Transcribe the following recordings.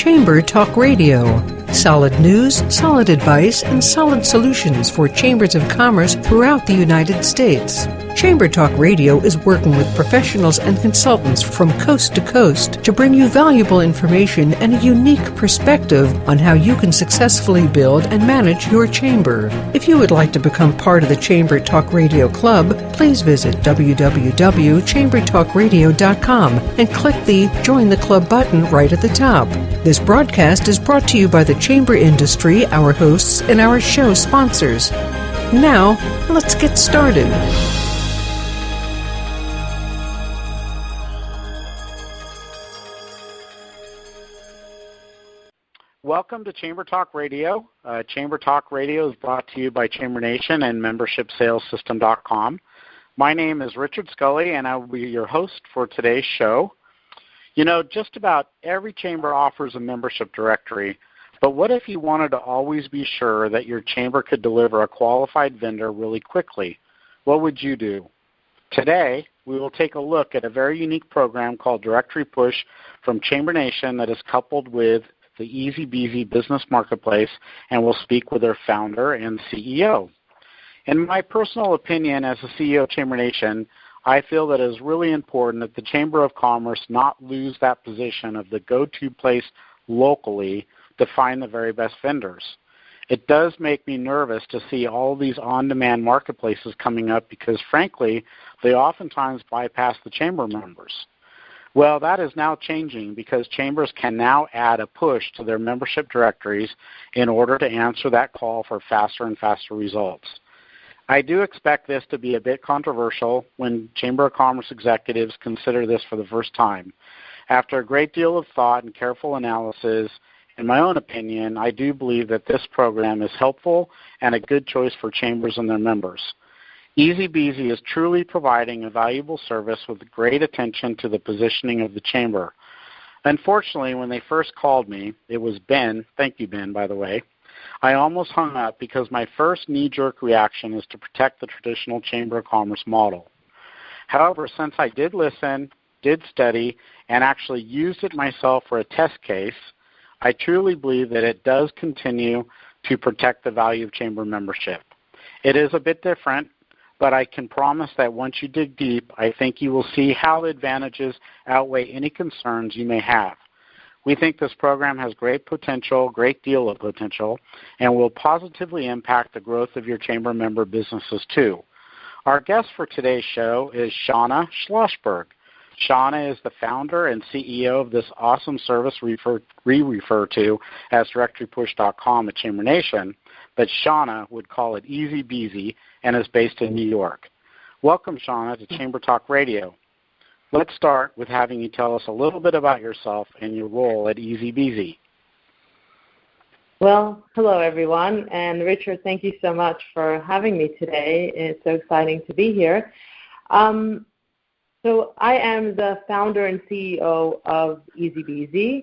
Chamber Talk Radio. Solid news, solid advice, and solid solutions for chambers of commerce throughout the United States. Chamber Talk Radio is working with professionals and consultants from coast to coast to bring you valuable information and a unique perspective on how you can successfully build and manage your chamber. If you would like to become part of the Chamber Talk Radio Club, please visit www.chambertalkradio.com and click the Join the Club button right at the top. This broadcast is brought to you by the chamber industry, our hosts, and our show sponsors. Now, let's get started. Welcome to Chamber Talk Radio. Chamber Talk Radio is brought to you by Chamber Nation and MembershipSalesSystem.com. My name is Richard Scully, and I will be your host for today's show. You know, just about every chamber offers a membership directory, but what if you wanted to always be sure that your chamber could deliver a qualified vendor really quickly? What would you do? Today, we will take a look at a very unique program called DirectoryPUSH from Chamber Nation that is coupled with the EZBZ Business Marketplace, and we'll speak with their founder and CEO. In my personal opinion as the CEO of Chamber Nation, I feel that it is really important that the Chamber of Commerce not lose that position of the go-to place locally to find the very best vendors. It does make me nervous to see all these on-demand marketplaces coming up because, frankly, they oftentimes bypass the chamber members. Well, that is now changing because chambers can now add a push to their membership directories in order to answer that call for faster and faster results. I do expect this to be a bit controversial when Chamber of Commerce executives consider this for the first time. After a great deal of thought and careful analysis, in my own opinion, I do believe that this program is helpful and a good choice for chambers and their members. EZBZ is truly providing a valuable service with great attention to the positioning of the chamber. Unfortunately, when they first called me, it was Ben, thank you Ben, by the way, I almost hung up because my first knee-jerk reaction is to protect the traditional Chamber of Commerce model. However, since I did listen, did study, and actually used it myself for a test case, I truly believe that it does continue to protect the value of chamber membership. It is a bit different, but I can promise that once you dig deep, I think you will see how the advantages outweigh any concerns you may have. We think this program has great potential, great deal of potential, and will positively impact the growth of your chamber member businesses too. Our guest for today's show is Shana Schlossberg. Shana is the founder and CEO of this awesome service we refer to as DirectoryPUSH.com at Chamber Nation, but Shana would call it EZBZ and is based in New York. Welcome, Shana, to Chamber Talk Radio. Let's start with having you tell us a little bit about yourself and your role at EZBZ. Well, hello, everyone. And Richard, thank you so much for having me today. It's so exciting to be here. So I am the founder and CEO of EZBZ,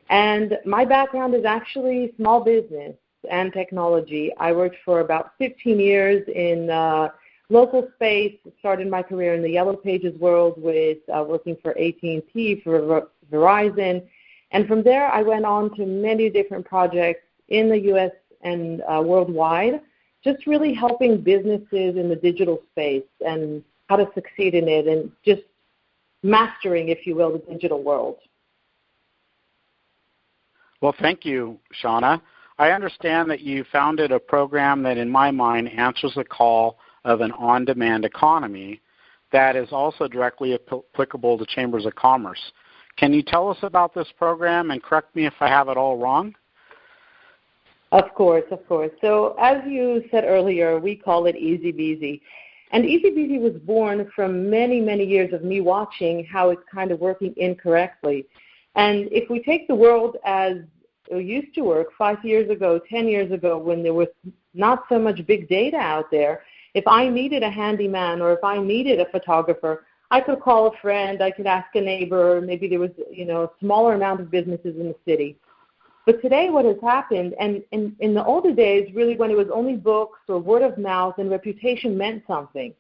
and my background is actually small business and technology. I worked for about 15 years in local space, started my career in the Yellow Pages world with working for AT&T, for Verizon, and from there I went on to many different projects in the U.S. and worldwide, just really helping businesses in the digital space and how to succeed in it and just mastering, if you will, the digital world. Well, thank you, Shana. I understand that you founded a program that, in my mind, answers the call of an on-demand economy that is also directly applicable to chambers of commerce. Can you tell us about this program and correct me if I have it all wrong? Of course, of course. So as you said earlier, we call it EZBZ. And EZBZ was born from many, many years of me watching how it's kind of working incorrectly. And if we take the world as it used to work 5 years ago, 10 years ago, when there was not so much big data out there, if I needed a handyman or if I needed a photographer, I could call a friend, I could ask a neighbor, maybe there was, a smaller amount of businesses in the city. But today what has happened, and in the older days, really when it was only books or word of mouth and reputation meant something,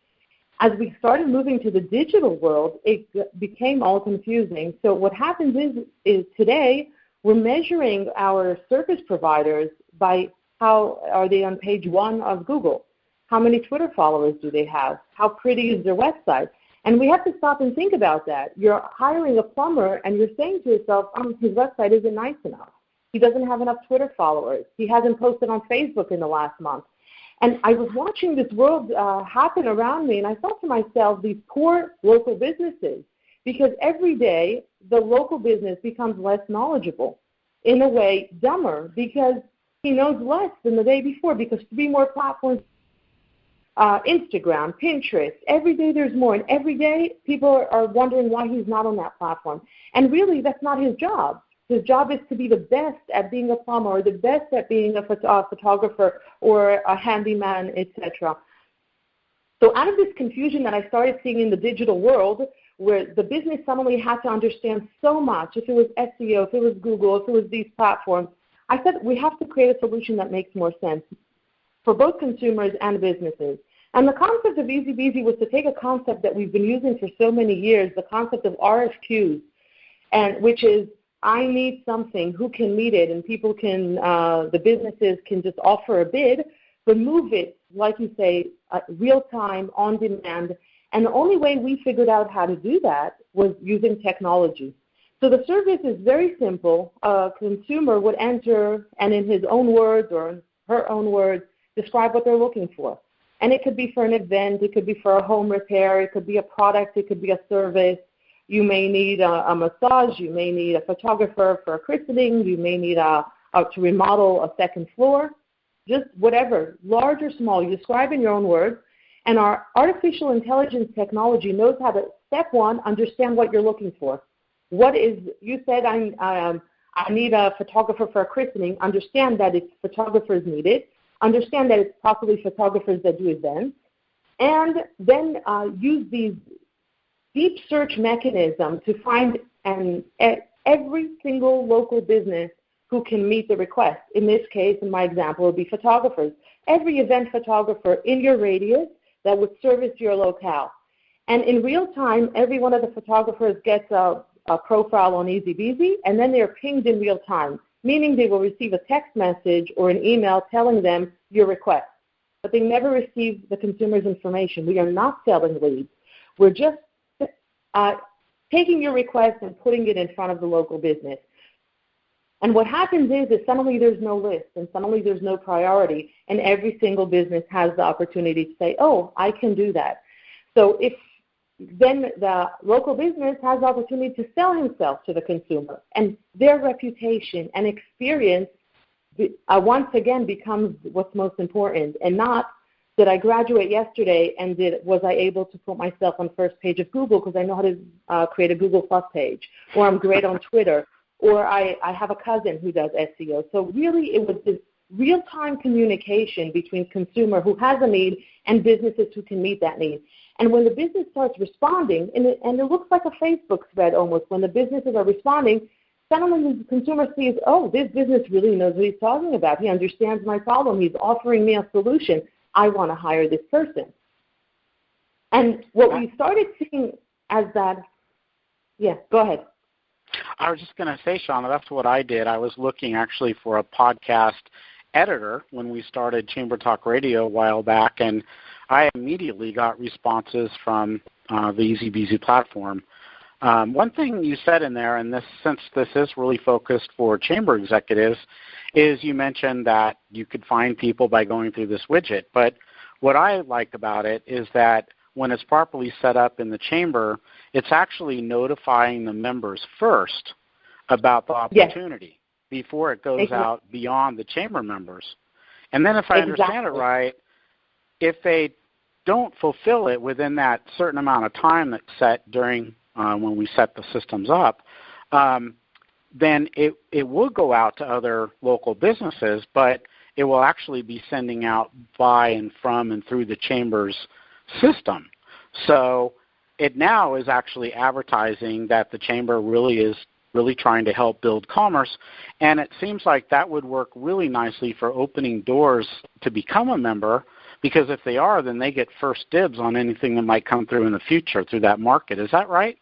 as we started moving to the digital world, it became all confusing. So what happens is today We're measuring our service providers by how are they on page 1 of Google? How many Twitter followers do they have? How pretty is their website? And we have to stop and think about that. You're hiring a plumber and you're saying to yourself, his website isn't nice enough. He doesn't have enough Twitter followers. He hasn't posted on Facebook in the last month. And I was watching this world happen around me, and I thought to myself, these poor local businesses, because every day the local business becomes less knowledgeable, in a way dumber, because he knows less than the day before, because 3 more platforms, Instagram, Pinterest, every day there's more, and every day people are wondering why he's not on that platform. And really, that's not his job. His job is to be the best at being a plumber, or the best at being a photographer or a handyman, etc. So out of this confusion that I started seeing in the digital world, where the business suddenly had to understand so much, if it was SEO, if it was Google, if it was these platforms, I said we have to create a solution that makes more sense for both consumers and businesses. And the concept of EZBZ was to take a concept that we've been using for so many years, the concept of RFQs, and which is I need something, who can meet it, and people can, the businesses can just offer a bid, but move it, like you say, real time, on demand. And the only way we figured out how to do that was using technology. So the service is very simple. A consumer would enter and in his own words or her own words describe what they're looking for. And it could be for an event, it could be for a home repair, it could be a product, it could be a service. You may need a massage, you may need a photographer for a christening, you may need to remodel a second floor, just whatever, large or small, you describe in your own words. And our artificial intelligence technology knows how to, step 1, understand what you're looking for. What is, you said I need a photographer for a christening, understand that it's photographers needed, understand that it's possibly photographers that do events, and then use these deep search mechanism to find every single local business who can meet the request. In this case, in my example, it would be photographers. Every event photographer in your radius that would service your locale. And in real time, every one of the photographers gets a profile on EZBZ, and then they're pinged in real time, meaning they will receive a text message or an email telling them your request. But they never receive the consumer's information. We are not selling leads. We're just taking your request and putting it in front of the local business. And what happens is suddenly there's no list and suddenly there's no priority, and every single business has the opportunity to say, oh, I can do that. So if then the local business has the opportunity to sell himself to the consumer, and their reputation and experience once again becomes what's most important, and not did I graduate yesterday and was I able to put myself on first page of Google because I know how to create a Google Plus page, or I'm great on Twitter, or I have a cousin who does SEO. So really it was this real-time communication between consumer who has a need and businesses who can meet that need. And when the business starts responding, and it looks like a Facebook thread almost, when the businesses are responding, suddenly the consumer sees, oh, this business really knows what he's talking about. He understands my problem. He's offering me a solution. I want to hire this person. And what we started seeing as that, yeah, go ahead. I was just going to say, Shana, that's what I did. I was looking actually for a podcast editor when we started Chamber Talk Radio a while back, and I immediately got responses from the EZBZ platform. One thing you said in there, and since this is really focused for chamber executives, is you mentioned that you could find people by going through this widget. But what I like about it is that when it's properly set up in the chamber, it's actually notifying the members first about the opportunity before it goes out beyond the chamber members. And then if I understand it right, if they don't fulfill it within that certain amount of time that's set during when we set the systems up, then it will go out to other local businesses, but it will actually be sending out by and from and through the chamber's system. So it now is actually advertising that the chamber really is trying to help build commerce, and it seems like that would work really nicely for opening doors to become a member, because if they are, then they get first dibs on anything that might come through in the future through that market. Is that right?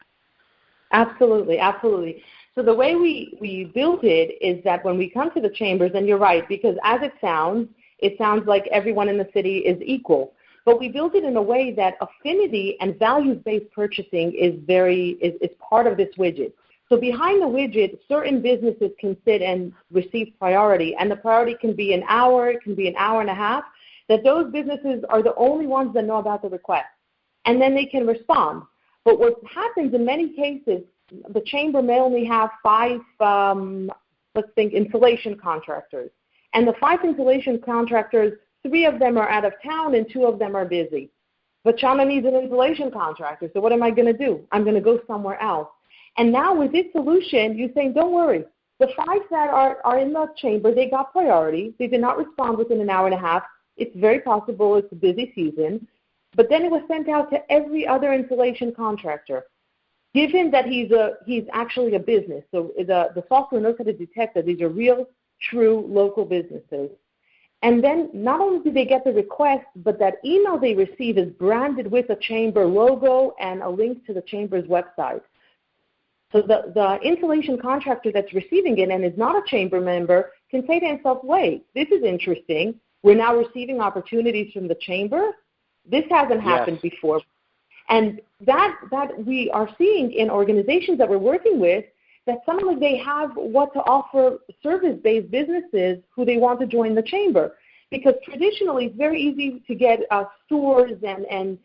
Absolutely, absolutely. So the way we built it is that when we come to the chambers, and you're right, because as it sounds like everyone in the city is equal. But we built it in a way that affinity and values-based purchasing is part of this widget. So behind the widget, certain businesses can sit and receive priority, and the priority can be an hour, it can be an hour and a half, that those businesses are the only ones that know about the request. And then they can respond. But what happens in many cases, the chamber may only have 5, insulation contractors. And the 5 insulation contractors, 3 of them are out of town and 2 of them are busy. But Shana needs an insulation contractor, so what am I going to do? I'm going to go somewhere else. And now with this solution, you're saying, don't worry. The 5 that are in the chamber, they got priority. They did not respond within an hour and a half. It's very possible it's a busy season. But then it was sent out to every other insulation contractor. Given that he's actually a business, so the software knows how to detect that these are real, true local businesses. And then not only do they get the request, but that email they receive is branded with a chamber logo and a link to the chamber's website. So the insulation contractor that's receiving it and is not a chamber member can say to himself, wait, this is interesting. We're now receiving opportunities from the chamber. This hasn't happened before. And that we are seeing in organizations that we're working with, that suddenly they have what to offer service-based businesses who they want to join the chamber. Because traditionally it's very easy to get stores and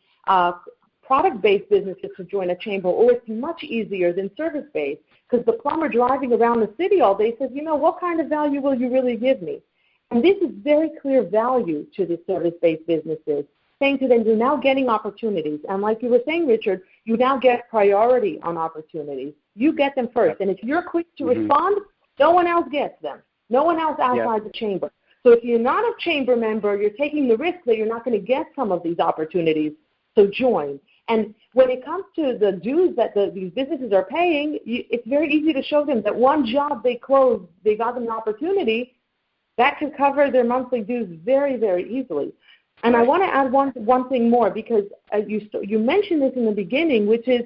product-based businesses to join a chamber, or it's much easier than service-based, because the plumber driving around the city all day says, what kind of value will you really give me? And this is very clear value to the service-based businesses, saying to them, you're now getting opportunities. And like you were saying, Richard, you now get priority on opportunities. You get them first. And if you're quick to respond, no one else gets them. No one else outside the chamber. So if you're not a chamber member, you're taking the risk that you're not going to get some of these opportunities. So join. And when it comes to the dues that these businesses are paying, it's very easy to show them that one job they closed, they got them an opportunity, that can cover their monthly dues very, very easily. And I want to add one thing more, because you mentioned this in the beginning, which is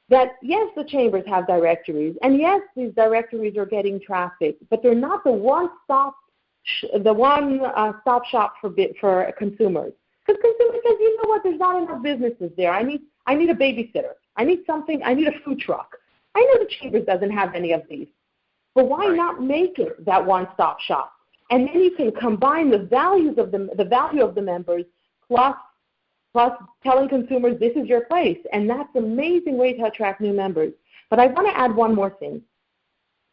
that, yes, the chambers have directories, and yes, these directories are getting traffic, but they're not the one-stop shop for consumers. Because consumers says, you know what, there's not enough businesses there. I need a babysitter. I need a food truck. I know the chambers doesn't have any of these. But why not make it that one-stop shop? And then you can combine the value of the members plus telling consumers this is your place. And that's an amazing way to attract new members. But I want to add one more thing.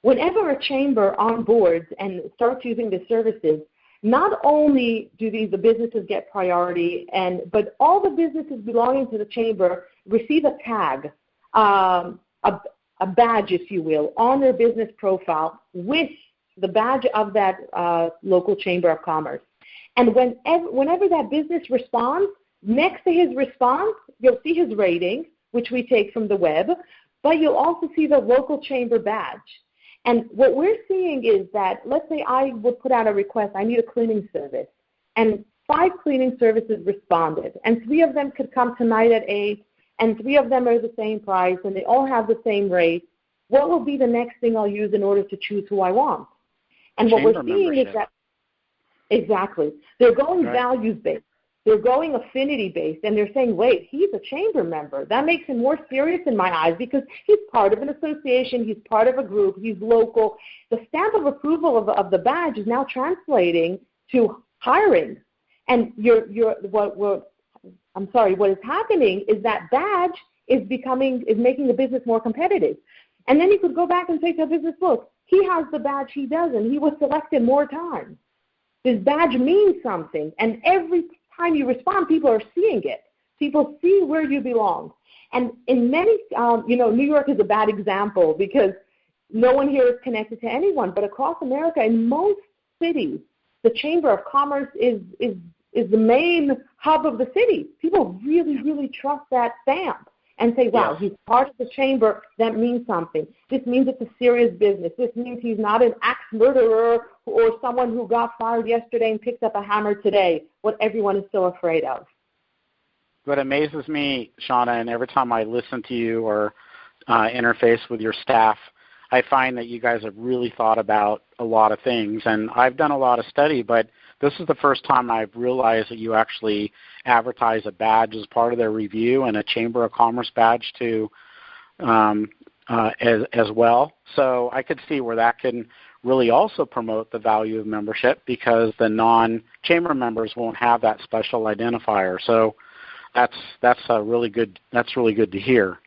Whenever a chamber onboards and starts using the services, not only do the businesses get priority, but all the businesses belonging to the chamber receive a tag, a badge, if you will, on their business profile with the badge of that local chamber of commerce. And whenever that business responds, next to his response, you'll see his rating, which we take from the web, but you'll also see the local chamber badge. And what we're seeing is that, let's say I would put out a request, I need a cleaning service, and 5 cleaning services responded, and 3 of them could come tonight at 8, and 3 of them are the same price, and they all have the same rate. What will be the next thing I'll use in order to choose who I want? And what we're seeing is that, exactly, they're going values-based. They're going affinity-based, and they're saying, wait, he's a chamber member. That makes him more serious in my eyes because he's part of an association, he's part of a group, he's local. The stamp of approval of the badge is now translating to hiring. And what is happening is that badge is making the business more competitive. And then you could go back and say to a business, look, he has the badge, he doesn't. He was selected more times. This badge means something, and every time you respond, people are seeing it. People see where you belong. And in many, New York is a bad example because no one here is connected to anyone, but across America, in most cities, the Chamber of Commerce is the main hub of the city. People really, really trust that stamp and say, wow, he's part of the chamber. That means something. This means it's a serious business. This means he's not an axe murderer or someone who got fired yesterday and picked up a hammer today, what everyone is so afraid of. What amazes me, Shana, and every time I listen to you or interface with your staff, I find that you guys have really thought about a lot of things. And I've done a lot of study, but this is the first time I've realized that you actually advertise a badge as part of their review and a Chamber of Commerce badge to as well. So I could see where that can really also promote the value of membership, because the non-chamber members won't have that special identifier. So that's really good to hear.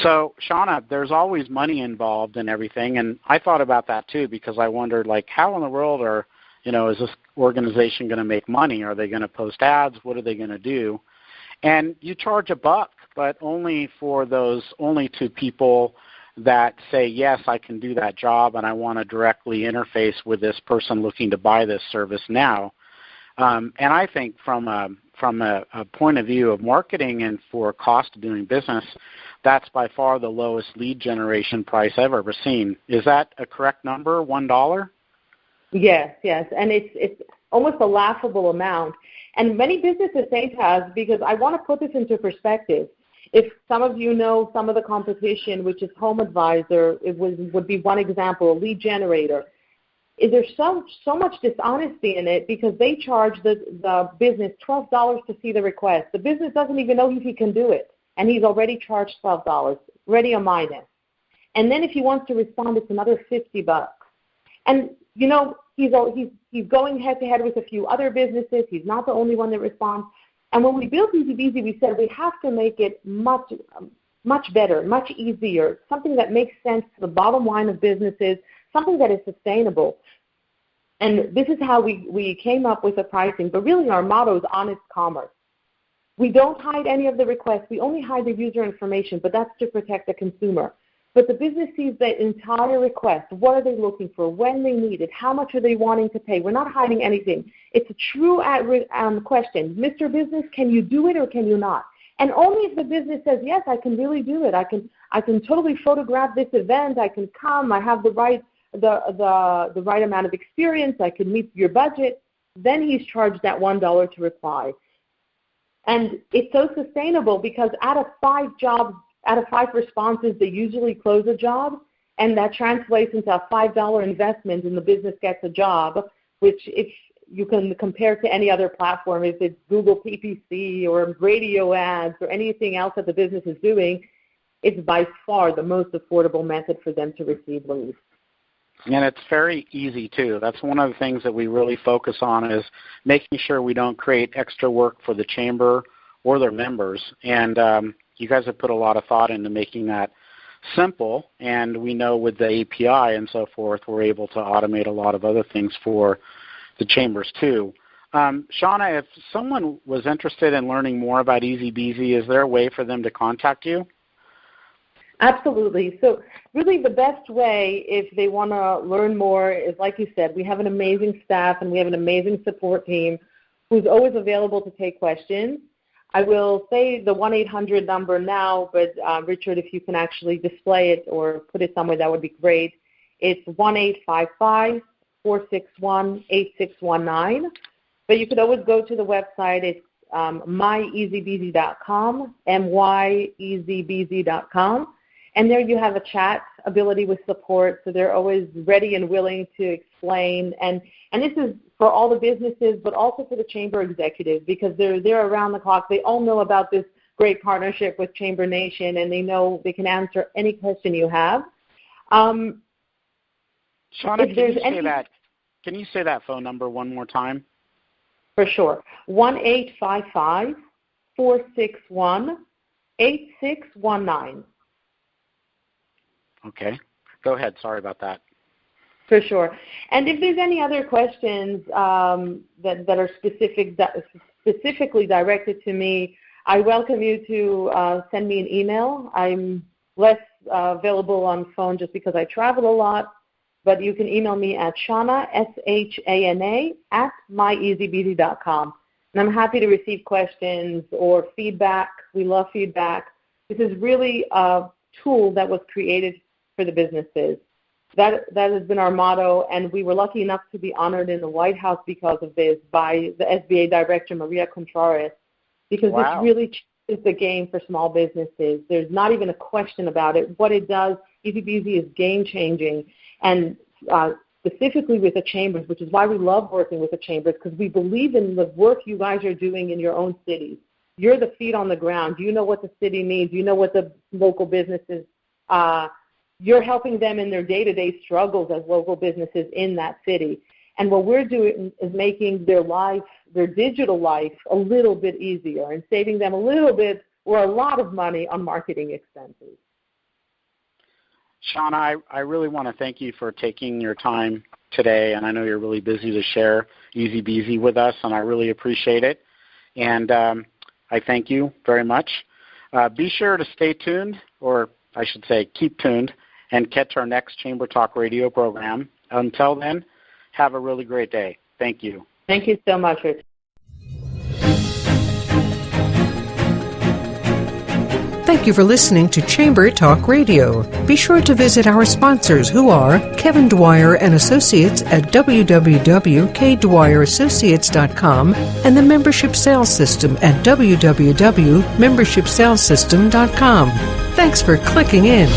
So Shana, there's always money involved in everything, and I thought about that too, because I wondered, like, how in the world is this organization going to make money? Are they going to post ads? What are they going to do? And you charge $1, but only to people that say, yes, I can do that job and I want to directly interface with this person looking to buy this service now. And I think from a point of view of marketing and for cost of doing business, that's by far the lowest lead generation price I've ever seen. Is that a correct number, $1? Yes, and it's almost a laughable amount. And many businesses say to us, because I want to put this into perspective, if some of you know some of the competition, which is Home Advisor, would be one example, a lead generator. There's so much dishonesty in it, because they charge the business $12 to see the request. The business doesn't even know if he can do it, and he's already charged $12, ready on minus. And then if he wants to respond, it's another $50. And he's going head-to-head with a few other businesses. He's not the only one that responds. And when we built EZBZ, we said we have to make it much better, much easier, something that makes sense to the bottom line of businesses, something that is sustainable. And this is how we came up with the pricing. But really our motto is honest commerce. We don't hide any of the requests. We only hide the user information, but that's to protect the consumer. But the business sees the entire request. What are they looking for? When they need it? How much are they wanting to pay? We're not hiding anything. It's a true question. Mr. Business, can you do it or can you not? And only if the business says, yes, I can really do it. I can totally photograph this event. I can come. I have the right amount of experience. I can meet your budget. Then he's charged that $1 to reply. And it's so sustainable, because out of 5 responses, they usually close a job, and that translates into a $5 investment, and the business gets a job, which if you can compare to any other platform, if it's Google PPC or radio ads or anything else that the business is doing, it's by far the most affordable method for them to receive leads. And it's very easy, too. That's one of the things that we really focus on, is making sure we don't create extra work for the chamber or their members. And you guys have put a lot of thought into making that simple. And we know with the API and so forth, we're able to automate a lot of other things for the chambers, too. Shana, if someone was interested in learning more about EZBZ, is there a way for them to contact you? Absolutely. So really the best way, if they want to learn more, is, like you said, we have an amazing staff and we have an amazing support team who's always available to take questions. I will say the 1-800 number now, but Richard, if you can actually display it or put it somewhere, that would be great. It's 1-855-461-8619. But you could always go to the website. It's myezbz.com, myezbz.com. And there you have a chat ability with support, so they're always ready and willing to explain. And this is for all the businesses, but also for the chamber executives, because they're around the clock. They all know about this great partnership with Chamber Nation, and they know they can answer any question you have. Shana, can you say that phone number one more time? For sure. 1-855-461-8619. Okay. Go ahead. Sorry about that. For sure. And if there's any other questions that are specifically directed to me, I welcome you to send me an email. I'm less available on phone just because I travel a lot, but you can email me at Shana, SHANA, @myezbz.com. And I'm happy to receive questions or feedback. We love feedback. This is really a tool that was created for the businesses. That has been our motto, and we were lucky enough to be honored in the White House because of this by the SBA Director, Maria Contreras, because This really changes the game for small businesses. There's not even a question about it. What it does, EZBZ is game-changing, and specifically with the chambers, which is why we love working with the chambers, because we believe in the work you guys are doing in your own cities. You're the feet on the ground. You know what the city needs. You know what the local businesses, you're helping them in their day-to-day struggles as local businesses in that city. And what we're doing is making their life, their digital life, a little bit easier and saving them a little bit or a lot of money on marketing expenses. Shana, I really want to thank you for taking your time today, and I know you're really busy to share EZBZ with us, and I really appreciate it. And I thank you very much. Be sure to stay tuned, or I should say keep tuned, and catch our next Chamber Talk Radio program. Until then, have a really great day. Thank you. Thank you so much, Rich. Thank you for listening to Chamber Talk Radio. Be sure to visit our sponsors, who are Kevin Dwyer and Associates at www.kdwyerassociates.com and the Membership Sales System at www.membershipsalessystem.com. Thanks for clicking in.